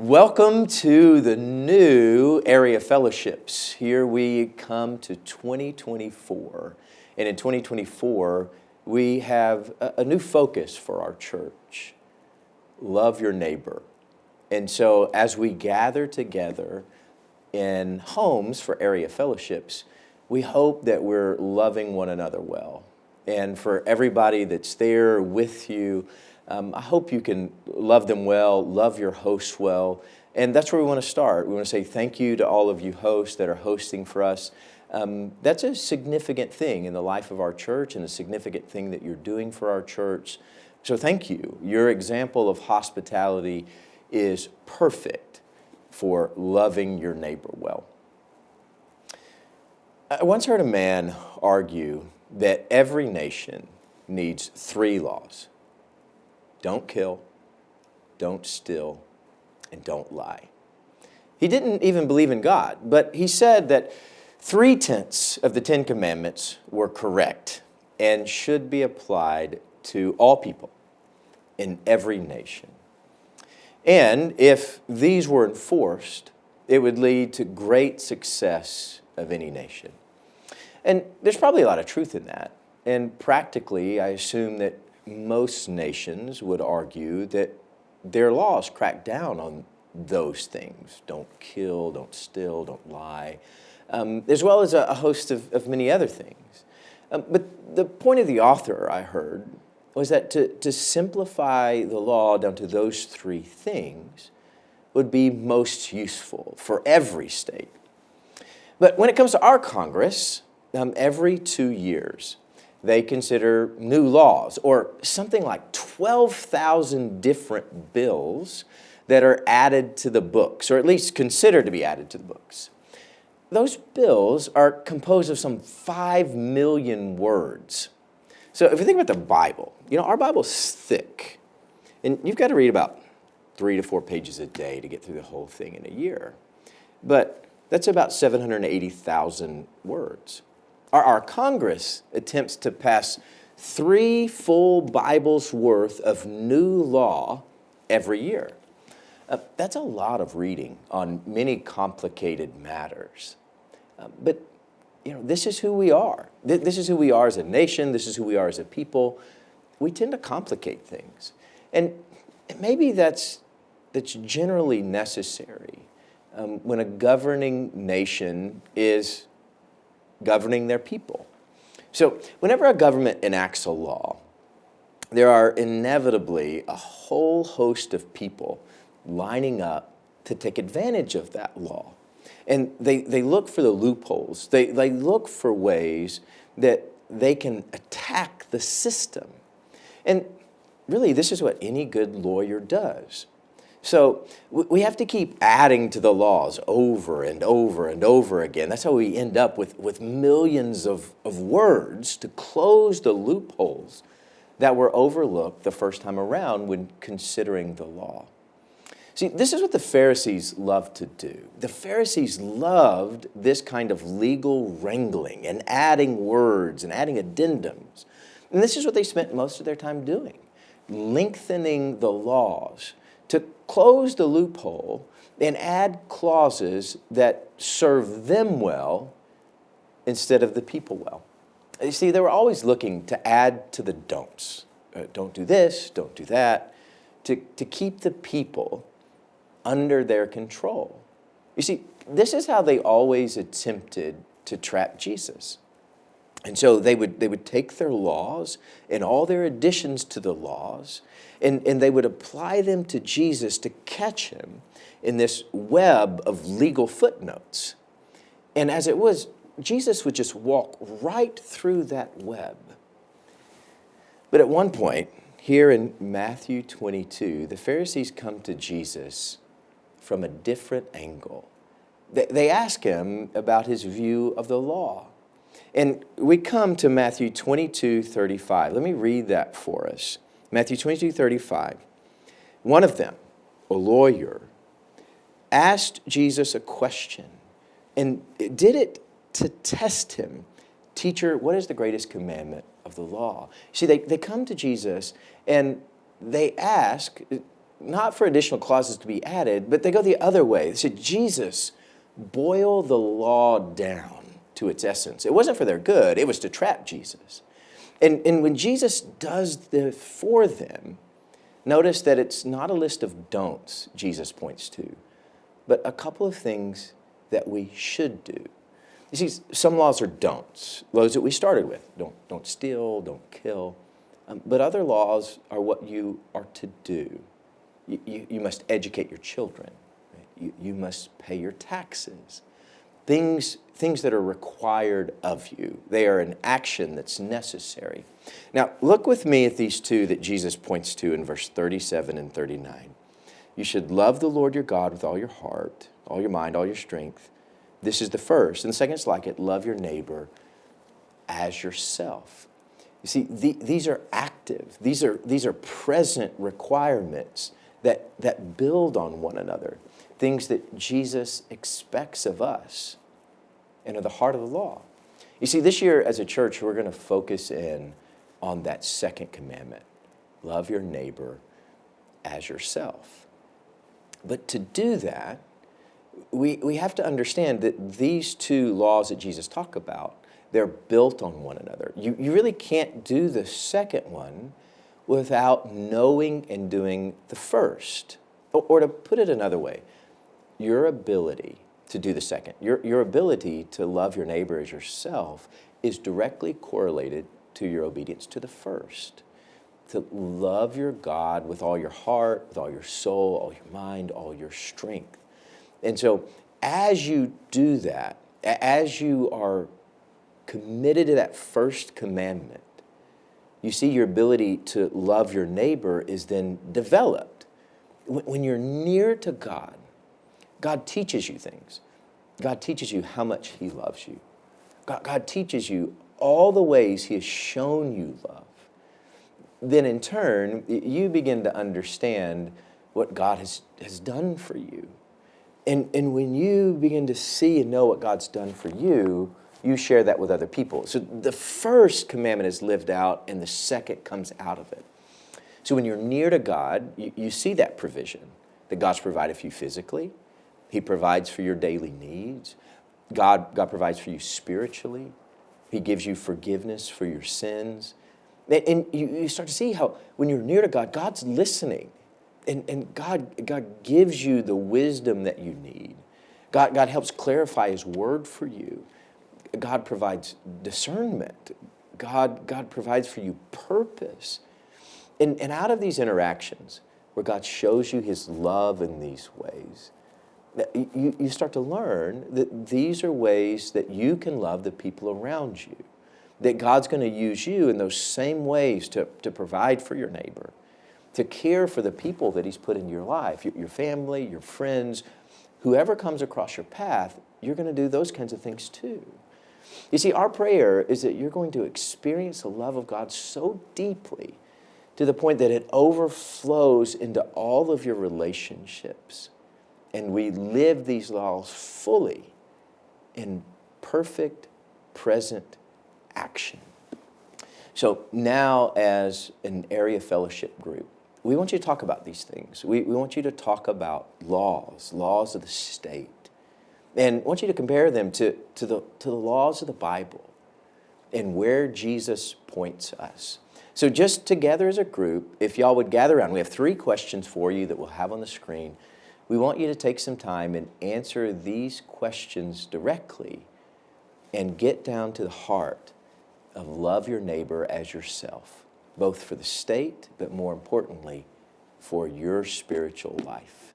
Welcome to the new area fellowships. Here we come to 2024. And in 2024, we have a new focus for our church. Love your neighbor. And so as we gather together in homes for area fellowships, we hope that we're loving one another well. And for everybody that's there with you, I hope you can love them well, love your hosts well, and that's where we want to start. We want to say thank you to all of you hosts that are hosting for us. That's a significant thing in the life of our church and a significant thing that you're doing for our church. So thank you. Your example of hospitality is perfect for loving your neighbor well. I once heard a man argue that every nation needs 3 laws. Don't kill, don't steal, and don't lie. He didn't even believe in God, but he said that 3/10 of the 10 Commandments were correct and should be applied to all people in every nation. And if these were enforced, it would lead to great success of any nation. And there's probably a lot of truth in that. And practically, I assume that most nations would argue that their laws crack down on those things. Don't kill, don't steal, don't lie, as well as a host of many other things. But the point of the author, I heard, was that to simplify the law down to those 3 things would be most useful for every state. But when it comes to our Congress, every 2 years, they consider new laws, or something like 12,000 different bills that are added to the books, or at least considered to be added to the books. Those bills are composed of some 5 million words. So if you think about the Bible, our Bible's thick, and you've got to read about 3 to 4 pages a day to get through the whole thing in a year. But that's about 780,000 words. Our Congress attempts to pass 3 full Bibles worth of new law every year. That's a lot of reading on many complicated matters. But this is who we are. This is who we are as a nation. This is who we are as a people. We tend to complicate things. And maybe that's generally necessary when a governing nation is governing their people. So whenever a government enacts a law, there are inevitably a whole host of people lining up to take advantage of that law. And they look for the loopholes. They look for ways that they can attack the system. And really, this is what any good lawyer does. So we have to keep adding to the laws over and over and over again. That's how we end up with millions of words to close the loopholes that were overlooked the first time around when considering the law. See, this is what the Pharisees loved to do. The Pharisees loved this kind of legal wrangling and adding words and adding addendums. And this is what they spent most of their time doing, lengthening the laws to close the loophole and add clauses that serve them well instead of the people well. You see, they were always looking to add to the don'ts. Don't do this, don't do that, to keep the people under their control. You see, this is how they always attempted to trap Jesus. And so they would take their laws and all their additions to the laws, and they would apply them to Jesus to catch him in this web of legal footnotes. And as it was, Jesus would just walk right through that web. But at one point, here in Matthew 22, the Pharisees come to Jesus from a different angle. They ask him about his view of the law. And we come to Matthew 22:35. Let me read that for us. Matthew 22:35. One of them, a lawyer, asked Jesus a question and did it to test him. Teacher, what is the greatest commandment of the law? See, they come to Jesus and they ask, not for additional clauses to be added, but they go the other way. They said, Jesus, boil the law down to its essence. It wasn't for their good, it was to trap Jesus. And when Jesus does this for them, notice that it's not a list of don'ts Jesus points to, but a couple of things that we should do. You see, some laws are don'ts, those that we started with. Don't steal, don't kill. But other laws are what you are to do. You must educate your children. Right? You must pay your taxes. Things that are required of you. They are an action that's necessary. Now, look with me at these two that Jesus points to in verse 37 and 39. You should love the Lord your God with all your heart, all your mind, all your strength. This is the first. And the second is like it, love your neighbor as yourself. You see, these are active. These are present requirements that build on one another. Things that Jesus expects of us and are the heart of the law. You see, this year as a church, we're going to focus in on that second commandment. Love your neighbor as yourself. But to do that, we have to understand that these two laws that Jesus talked about, they're built on one another. You really can't do the second one without knowing and doing the first. Or to put it another way, your ability to do the second, your ability to love your neighbor as yourself is directly correlated to your obedience to the first. To love your God with all your heart, with all your soul, all your mind, all your strength. And so as you do that, as you are committed to that first commandment, you see your ability to love your neighbor is then developed. When you're near to God, God teaches you things. God teaches you how much He loves you. God teaches you all the ways He has shown you love. Then in turn, you begin to understand what God has done for you. And when you begin to see and know what God's done for you, you share that with other people. So the first commandment is lived out and the second comes out of it. So when you're near to God, you see that provision, that God's provided for you physically. He provides for your daily needs. God provides for you spiritually. He gives you forgiveness for your sins. And you start to see how when you're near to God, God's listening. And God gives you the wisdom that you need. God helps clarify His word for you. God provides discernment. God provides for you purpose. And out of these interactions, where God shows you His love in these ways, you start to learn that these are ways that you can love the people around you. That God's going to use you in those same ways to provide for your neighbor, to care for the people that He's put in your life, your family, your friends, whoever comes across your path, you're going to do those kinds of things too. You see, our prayer is that you're going to experience the love of God so deeply to the point that it overflows into all of your relationships. And we live these laws fully in perfect, present action. So now as an area fellowship group, we want you to talk about these things. We want you to talk about laws of the state. And I want you to compare them to the laws of the Bible and where Jesus points us. So just together as a group, if y'all would gather around, we have 3 questions for you that we'll have on the screen. We want you to take some time and answer these questions directly and get down to the heart of love your neighbor as yourself, both for the state, but more importantly, for your spiritual life.